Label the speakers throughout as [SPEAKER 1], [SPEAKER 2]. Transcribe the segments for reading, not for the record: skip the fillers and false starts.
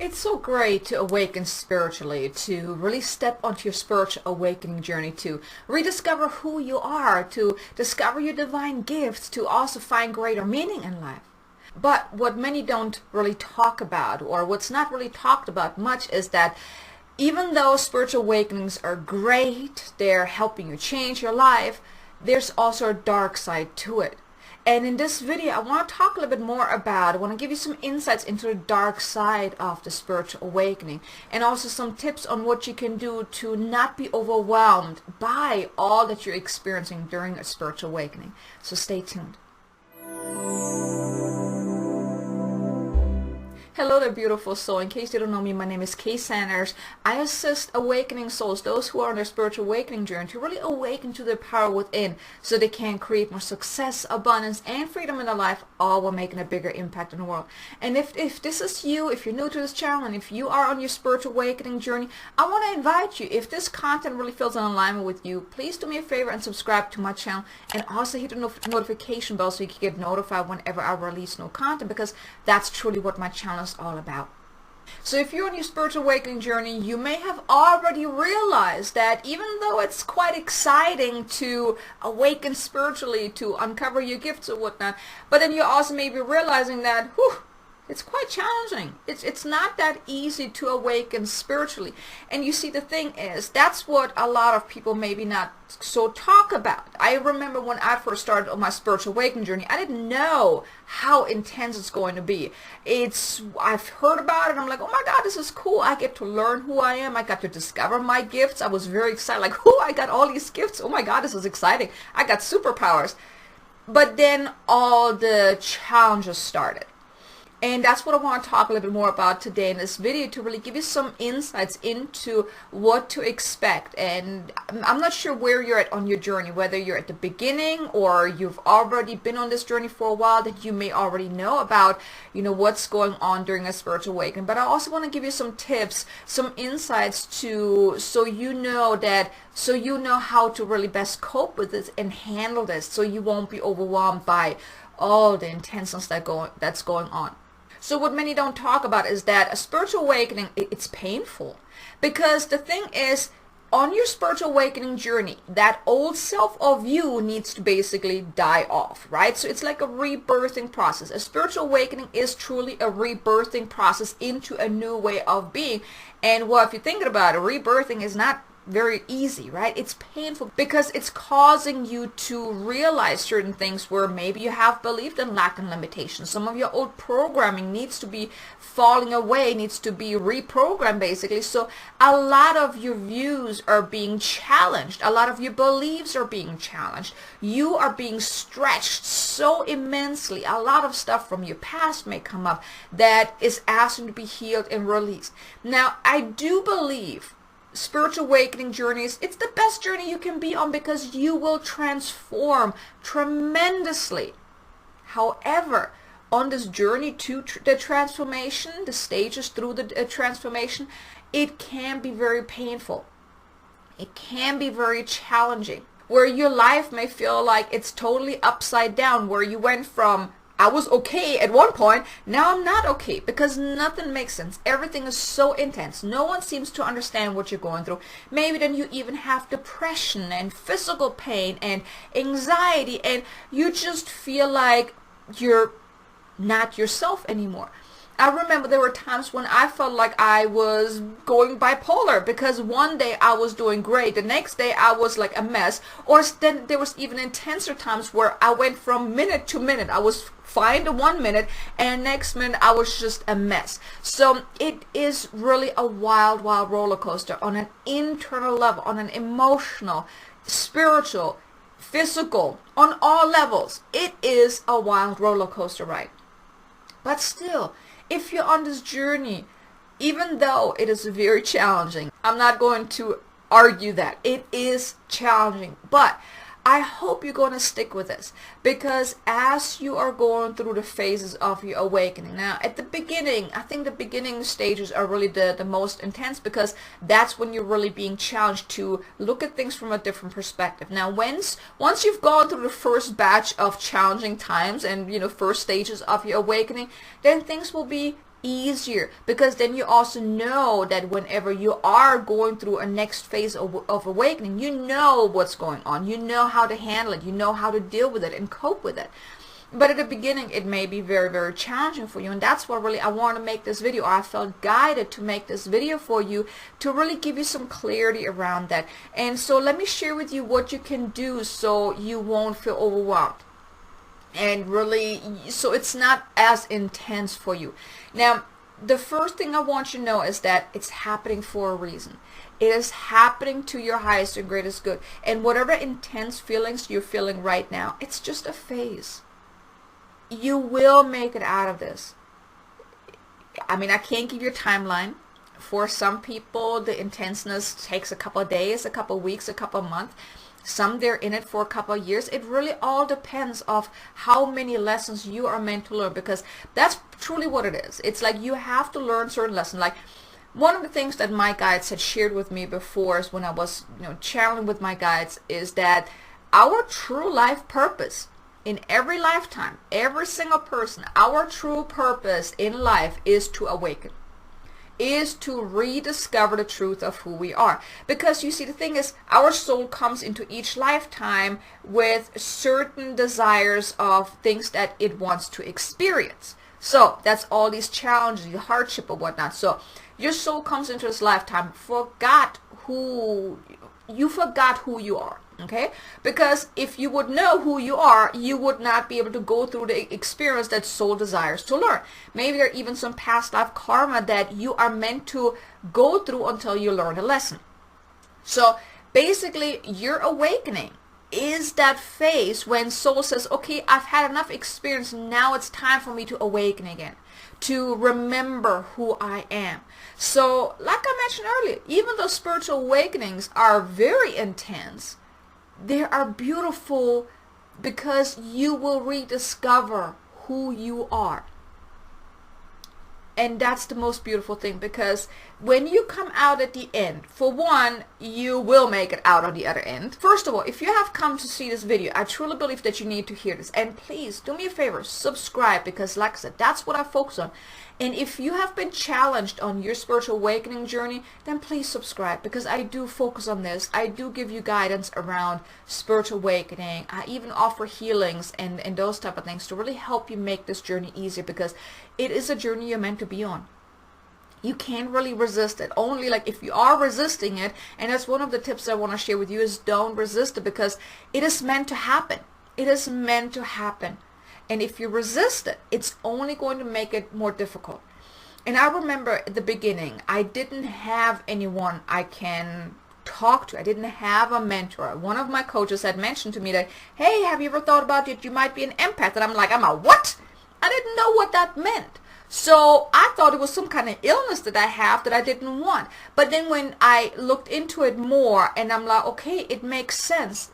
[SPEAKER 1] It's so great to awaken spiritually, to really step onto your spiritual awakening journey, to rediscover who you are, to discover your divine gifts, to also find greater meaning in life. But what many don't really talk about, or what's not really talked about much, is that even though spiritual awakenings are great, they're helping you change your life, there's also a dark side to it. And in this video, I want to talk a little bit more about, I want to give you some insights into the dark side of the spiritual awakening, and also some tips on what you can do to not be overwhelmed by all that you're experiencing during a spiritual awakening. So stay tuned. Hello there, beautiful soul. In case you don't know me, my name is Kay Sanders. I assist awakening souls, those who are on their spiritual awakening journey, to really awaken to their power within so they can create more success, abundance, and freedom in their life, all while making a bigger impact in the world. And if this is you, if you're new to this channel, and if you are on your spiritual awakening journey, I want to invite you, if this content really feels in alignment with you, please do me a favor and subscribe to my channel, and also hit the notification bell so you can get notified whenever I release new content, because that's truly what my channel is all about. So if you're on your spiritual awakening journey, you may have already realized that even though it's quite exciting to awaken spiritually, to uncover your gifts or whatnot, but then you also may be realizing that, it's quite challenging. It's not that easy to awaken spiritually. And you see, the thing is, that's what a lot of people maybe not so talk about. I remember when I first started on my spiritual awakening journey, I didn't know how intense it's going to be. I've heard about it, I'm like, oh my God, this is cool. I get to learn who I am. I got to discover my gifts. I was very excited, like, I got all these gifts. Oh my God, this is exciting. I got superpowers. But then all the challenges started. And that's what I want to talk a little bit more about today in this video, to really give you some insights into what to expect. And I'm not sure where you're at on your journey, whether you're at the beginning or you've already been on this journey for a while, that you may already know about, what's going on during a spiritual awakening. But I also want to give you some tips, some insights so you know how to really best cope with this and handle this, so you won't be overwhelmed by all the intenseness that's going on. So what many don't talk about is that a spiritual awakening, it's painful. Because the thing is, on your spiritual awakening journey, that old self of you needs to basically die off, right? So it's like a rebirthing process. A spiritual awakening is truly a rebirthing process into a new way of being. And well, if you're thinking about it, rebirthing is not very easy, right? It's painful because it's causing you to realize certain things where maybe you have believed in lack and limitation. Some of your old programming needs to be falling away, needs to be reprogrammed basically. So a lot of your views are being challenged. A lot of your beliefs are being challenged. You are being stretched so immensely. A lot of stuff from your past may come up that is asking to be healed and released. Now, I do believe spiritual awakening journeys, it's the best journey you can be on, because you will transform tremendously. However, on this journey to the transformation, the stages through the transformation, it can be very painful. It can be very challenging, where your life may feel like it's totally upside down, where you went from I was okay at one point, now I'm not okay, because nothing makes sense. Everything is so intense. No one seems to understand what you're going through. Maybe then you even have depression and physical pain and anxiety, and you just feel like you're not yourself anymore. I remember there were times when I felt like I was going bipolar, because one day I was doing great, the next day I was like a mess, or then there was even intenser times where I went from minute to minute. I was fine the 1 minute, and next minute I was just a mess. So it is really a wild, wild roller coaster on an internal level, on an emotional, spiritual, physical, on all levels. It is a wild roller coaster ride. But still, if you're on this journey, even though it is very challenging, I'm not going to argue that. It is challenging, but I hope you're going to stick with this, because as you are going through the phases of your awakening, now at the beginning, I think the beginning stages are really the most intense, because that's when you're really being challenged to look at things from a different perspective. Now once you've gone through the first batch of challenging times and first stages of your awakening, then things will be easier, because then you also know that whenever you are going through a next phase of awakening, you know what's going on, you know how to handle it, you know how to deal with it and cope with it. But at the beginning, it may be very, very challenging for you. And that's what really I want to make this video. I felt guided to make this video for you to really give you some clarity around that. And so let me share with you what you can do so you won't feel overwhelmed. And really, so it's not as intense for you. Now, the first thing I want you to know is that it's happening for a reason. It is happening to your highest and greatest good. And whatever intense feelings you're feeling right now, it's just a phase. You will make it out of this. I mean, I can't give you a timeline. For some people, the intenseness takes a couple of days, a couple of weeks, a couple of months. Some, they're in it for a couple of years. It really all depends of how many lessons you are meant to learn, because that's truly what it is. It's like you have to learn certain lessons. Like one of the things that my guides had shared with me before is when I was, channeling with my guides, is that our true life purpose in every lifetime, every single person, our true purpose in life is to awaken, is to rediscover the truth of who we are. Because you see, the thing is, our soul comes into each lifetime with certain desires of things that it wants to experience. So that's all these challenges, the hardship or whatnot. So your soul comes into this lifetime, forgot who you are. Okay, because if you would know who you are, you would not be able to go through the experience that soul desires to learn. Maybe there are even some past life karma that you are meant to go through until you learn a lesson. So basically, your awakening is that phase when soul says, okay, I've had enough experience, now it's time for me to awaken again, to remember who I am. So like I mentioned earlier, even though spiritual awakenings are very intense, they are beautiful because you will rediscover who you are. And that's the most beautiful thing, because when you come out at the end, for one, you will make it out on the other end. First of all, if you have come to see this video, I truly believe that you need to hear this. And please do me a favor, subscribe, because like I said, that's what I focus on. And if you have been challenged on your spiritual awakening journey, then please subscribe, because I do focus on this. I do give you guidance around spiritual awakening. I even offer healings and those type of things to really help you make this journey easier, because it is a journey you're meant to be on. You can't really resist it. Only like if you are resisting it, and that's one of the tips I want to share with you, is don't resist it, because it is meant to happen. It is meant to happen. And if you resist it, it's only going to make it more difficult. And I remember at the beginning, I didn't have anyone I can talk to. I didn't have a mentor. One of my coaches had mentioned to me that, hey, have you ever thought about it? You might be an empath. And I'm like, I'm a what? I didn't know what that meant. So I thought it was some kind of illness that I have that I didn't want. But then when I looked into it more, and I'm like, okay, it makes sense.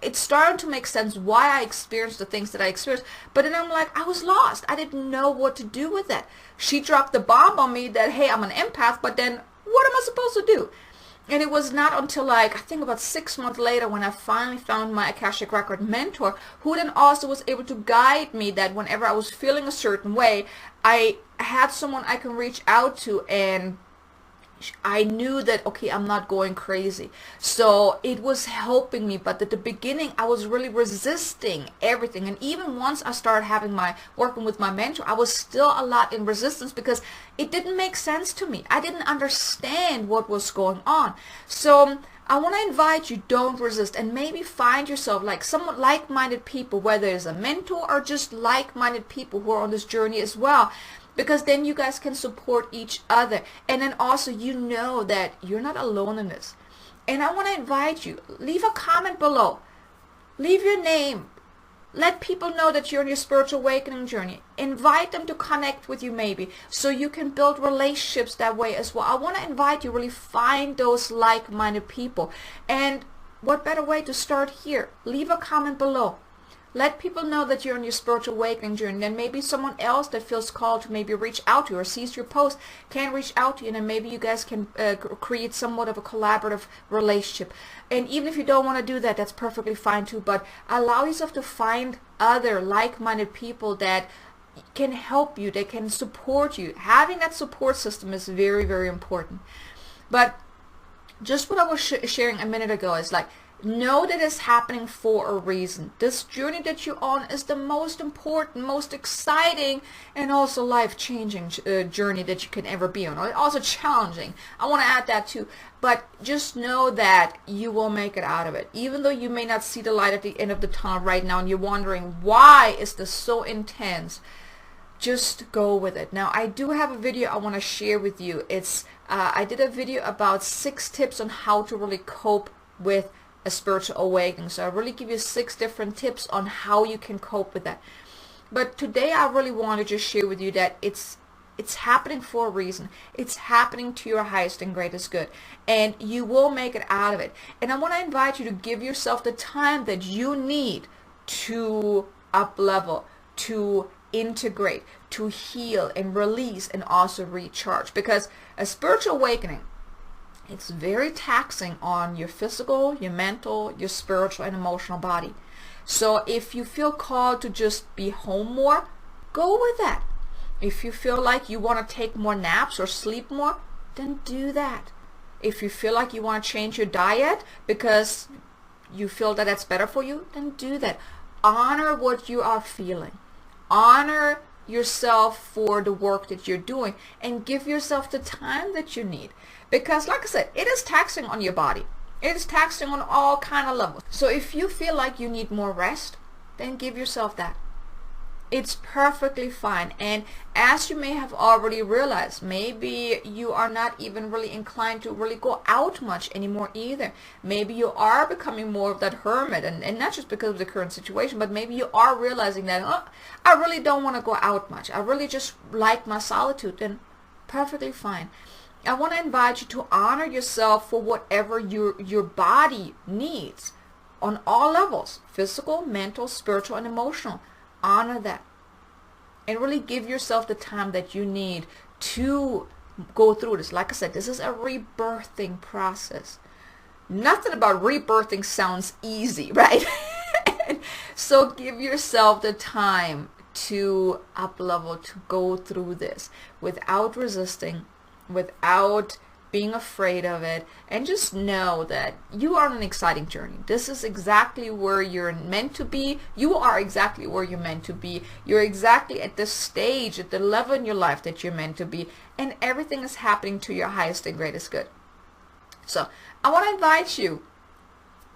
[SPEAKER 1] It started to make sense why I experienced the things that I experienced. But then I'm like, I was lost. I didn't know what to do with that. She dropped the bomb on me that, hey, I'm an empath, but then what am I supposed to do? And it was not until like, I think about 6 months later, when I finally found my Akashic Record mentor, who then also was able to guide me that whenever I was feeling a certain way, I had someone I can reach out to, and I knew that, okay, I'm not going crazy. So it was helping me. But at the beginning, I was really resisting everything. And even once I started working with my mentor, I was still a lot in resistance, because it didn't make sense to me. I didn't understand what was going on. So I want to invite you, don't resist, and maybe find yourself like somewhat like-minded people, whether it's a mentor or just like-minded people who are on this journey as well. Because then you guys can support each other. And then also you know that you're not alone in this. And I want to invite you, leave a comment below. Leave your name. Let people know that you're on your spiritual awakening journey. Invite them to connect with you maybe, so you can build relationships that way as well. I want to invite you, really find those like-minded people. And what better way to start here? Leave a comment below. Let people know that you're on your spiritual awakening journey. Then maybe someone else that feels called to maybe reach out to you or sees your post can reach out to you, and then maybe you guys can create somewhat of a collaborative relationship. And even if you don't want to do that, that's perfectly fine too. But allow yourself to find other like-minded people that can help you, that can support you. Having that support system is very, very important. But just what I was sharing a minute ago is like, know that it's happening for a reason. This journey that you're on is the most important, most exciting, and also life-changing journey that you can ever be on. Also challenging. I want to add that too. But just know that you will make it out of it. Even though you may not see the light at the end of the tunnel right now and you're wondering, why is this so intense? Just go with it. Now, I do have a video I want to share with you. It's I did a video about 6 tips on how to really cope with a spiritual awakening. So I really give you 6 different tips on how you can cope with that. But today I really want to just share with you that it's happening for a reason. It's happening to your highest and greatest good. And you will make it out of it. And I want to invite you to give yourself the time that you need to up-level, to integrate, to heal and release, and also recharge. Because a spiritual awakening, it's very taxing on your physical, your mental, your spiritual and emotional body. So if you feel called to just be home more, go with that. If you feel like you want to take more naps or sleep more, then do that. If you feel like you want to change your diet because you feel that that's better for you, then do that. Honor what you are feeling. Honor yourself for the work that you're doing, and give yourself the time that you need. Because like I said, it is taxing on your body. It is taxing on all kind of levels. So if you feel like you need more rest, then give yourself that. It's perfectly fine. And as you may have already realized, maybe you are not even really inclined to really go out much anymore either. Maybe you are becoming more of that hermit, and not just because of the current situation, but maybe you are realizing that, oh, I really don't want to go out much. I really just like my solitude. Then perfectly fine. I want to invite you to honor yourself for whatever your body needs on all levels, physical, mental, spiritual, and emotional. Honor that. And really give yourself the time that you need to go through this. Like I said, this is a rebirthing process. Nothing about rebirthing sounds easy, right? So give yourself the time to up-level, to go through this without resisting, without being afraid of it, and just know that you are on an exciting journey. This is exactly where you're meant to be. You are exactly where you're meant to be. You're exactly at the stage, at the level in your life that you're meant to be, and everything is happening to your highest and greatest good. So I want to invite you,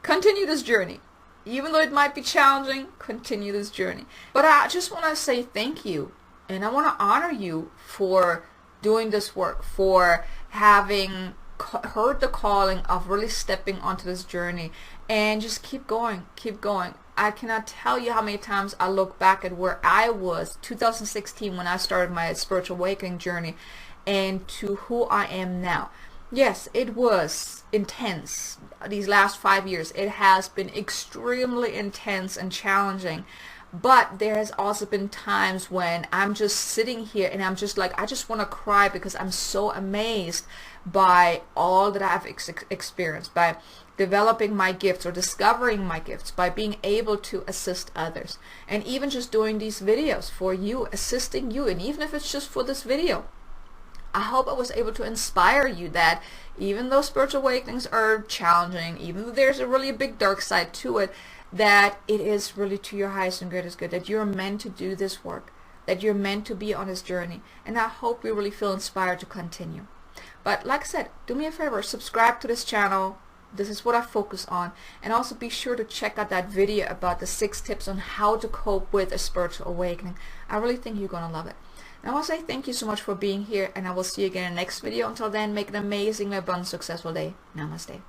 [SPEAKER 1] continue this journey. Even though it might be challenging, continue this journey. But I just want to say thank you, and I want to honor you for doing this work, for having heard the calling of really stepping onto this journey, and just keep going, keep going. I cannot tell you how many times I look back at where I was 2016 when I started my spiritual awakening journey, and to who I am now. Yes, it was intense. These last 5 years, it has been extremely intense and challenging. But there has also been times when I'm just sitting here and I'm just like, I just want to cry because I'm so amazed by all that I've experienced, by developing my gifts or discovering my gifts, by being able to assist others. And even just doing these videos for you, assisting you, and even if it's just for this video, I hope I was able to inspire you that even though spiritual awakenings are challenging, even though there's a really big dark side to it, that it is really to your highest and greatest good, that you're meant to do this work, that you're meant to be on this journey. And I hope you really feel inspired to continue. But like I said, do me a favor, subscribe to this channel. This is what I focus on. And also be sure to check out that video about the 6 tips on how to cope with a spiritual awakening. I really think you're going to love it. And I want to say thank you so much for being here, and I will see you again in the next video. Until then, make an amazing, abundant, successful day. Namaste.